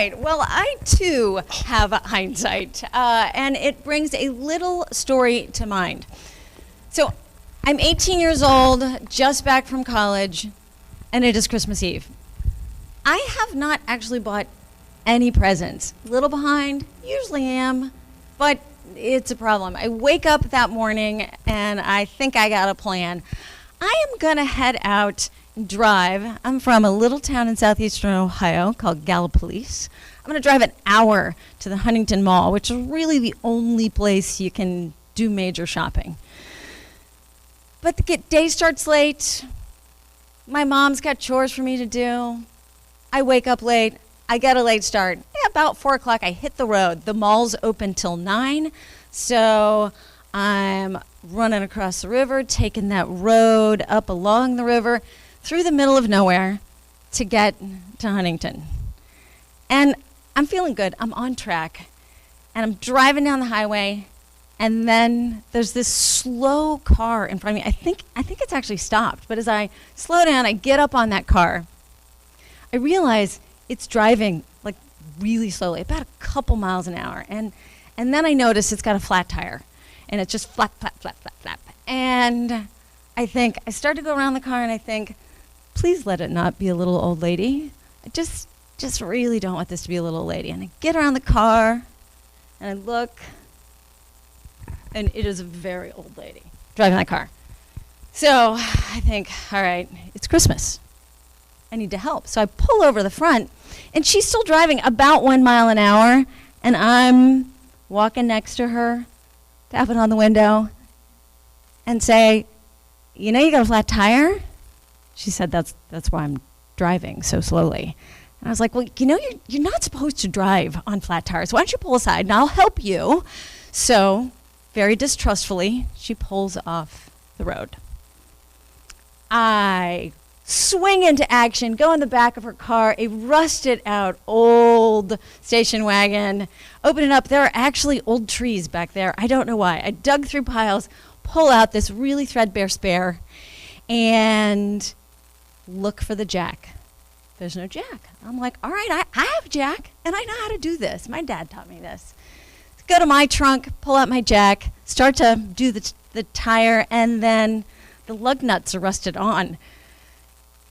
right. Well, I too have hindsight, and it brings a little story to mind. So I'm 18 years old, just back from college, and it is Christmas Eve. I have not actually bought any presents. A little behind, usually am, but it's a problem. I wake up that morning and I think I got a plan. I am gonna head out and drive. I'm from a little town in southeastern Ohio called Gallipolis. I'm gonna drive an hour to the Huntington Mall, which is really the only place you can do major shopping. But the day starts late. My mom's got chores for me to do. I wake up late. I get a late start. About 4 o'clock, I hit the road. The mall's open till 9, so I'm running across the river, taking that road up along the river, through the middle of nowhere to get to Huntington. And I'm feeling good. I'm on track. And I'm driving down the highway, and then there's this slow car in front of me. I think it's actually stopped, but as I slow down, I get up on that car. I realize it's driving like really slowly, about a couple miles an hour. And then I notice it's got a flat tire, and it's just flap, flap, flap, flap, flap. And I start to go around the car, and I think, please let it not be a little old lady. I just really don't want this to be a little old lady. And I get around the car, and I look, and it is a very old lady driving that car. So I think, all right, it's Christmas. I need to help. So I pull over the front, and she's still driving about 1 mile an hour, and I'm walking next to her, tapping on the window, and say, you know you got a flat tire? She said, that's why I'm driving so slowly. And I was like, well, you know, you're not supposed to drive on flat tires. Why don't you pull aside, and I'll help you. So, very distrustfully, she pulls off the road. I swing into action, go in the back of her car, a rusted out old station wagon. Open it up, there are actually old trees back there. I don't know why. I dug through piles, pull out this really threadbare spare, and look for the jack. There's no jack. I'm like, all right, I have jack, and I know how to do this. My dad taught me this. Go to my trunk, pull out my jack, start to do the tire, and then the lug nuts are rusted on.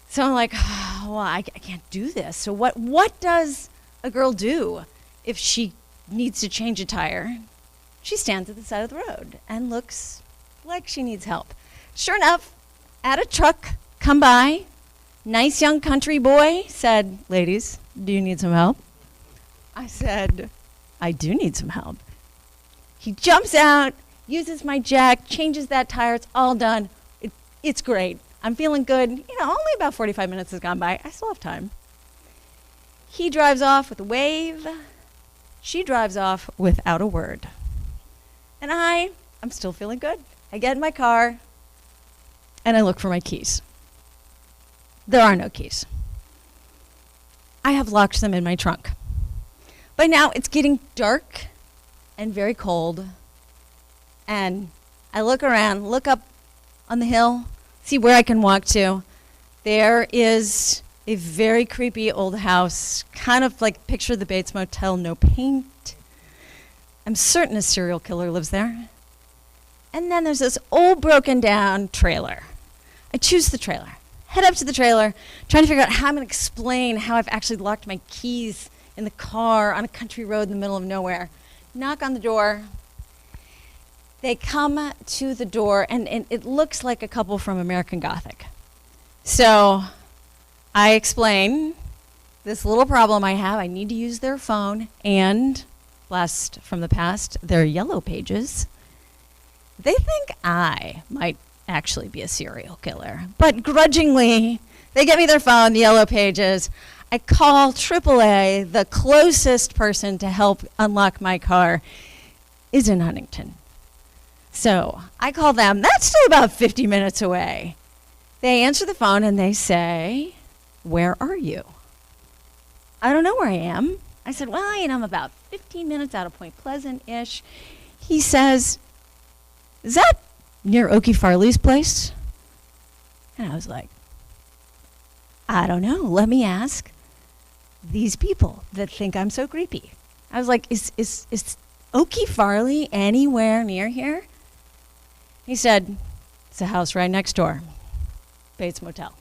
So I'm like, oh, well, I can't do this. So what does a girl do if she needs to change a tire? She stands at the side of the road and looks like she needs help. Sure enough, at a truck come by, nice young country boy said, ladies, do you need some help? I said, I do need some help. He jumps out, uses my jack, changes that tire, it's all done. It's great. I'm feeling good. You know, only about 45 minutes has gone by. I still have time. He drives off with a wave. She drives off without a word. And I'm still feeling good. I get in my car, and I look for my keys. There are no keys. I have locked them in my trunk. By now, it's getting dark and very cold. And I look around, look up on the hill, see where I can walk to. There is a very creepy old house, kind of like picture the Bates Motel, no paint. I'm certain a serial killer lives there. And then there's this old broken down trailer. I choose the trailer, head up to the trailer, trying to figure out how I'm going to explain how I've actually locked my keys in the car on a country road in the middle of nowhere. Knock on the door. They come to the door, and it looks like a couple from American Gothic. So I explain this little problem I have. I need to use their phone and, blast from the past, their yellow pages. They think I might actually be a serial killer. But grudgingly, they get me their phone, the yellow pages. I call AAA. The closest person to help unlock my car is in Huntington. So I call them. That's still about 50 minutes away. They answer the phone and they say, where are you? I don't know where I am. I said, well, I'm about 15 minutes out of Point Pleasant-ish. He says, is that near Okie Farley's place? And I was like, I don't know. Let me ask. these people that think I'm so creepy. I was like, is Okie Farley anywhere near here? He said, it's a house right next door, Bates Motel.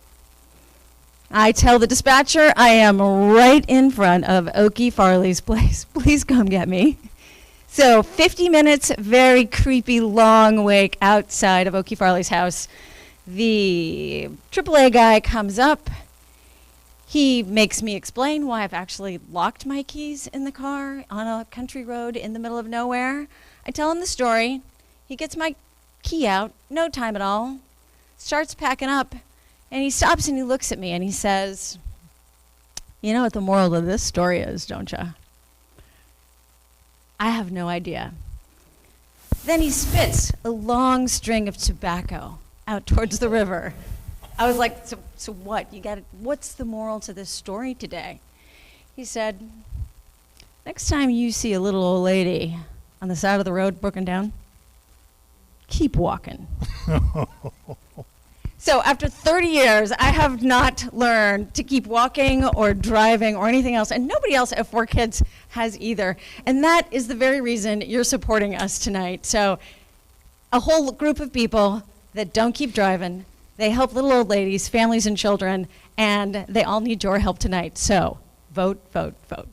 I tell the dispatcher I am right in front of Okie Farley's place. Please come get me. So 50 minutes, very creepy, long wait outside of Okie Farley's house. The AAA guy comes up. He makes me explain why I've actually locked my keys in the car on a country road in the middle of nowhere. I tell him the story. He gets my key out, no time at all, starts packing up, and he stops and he looks at me and he says, you know what the moral of this story is, don't you? I have no idea. Then he spits a long string of tobacco out towards the river. I was like, so what? What's the moral to this story today? He said, next time you see a little old lady on the side of the road broken down, keep walking. So after 30 years, I have not learned to keep walking or driving or anything else, and nobody else at ForKids has either. And that is the very reason you're supporting us tonight. So a whole group of people that don't keep driving, they help little old ladies, families, and children, and they all need your help tonight. So vote, vote, vote.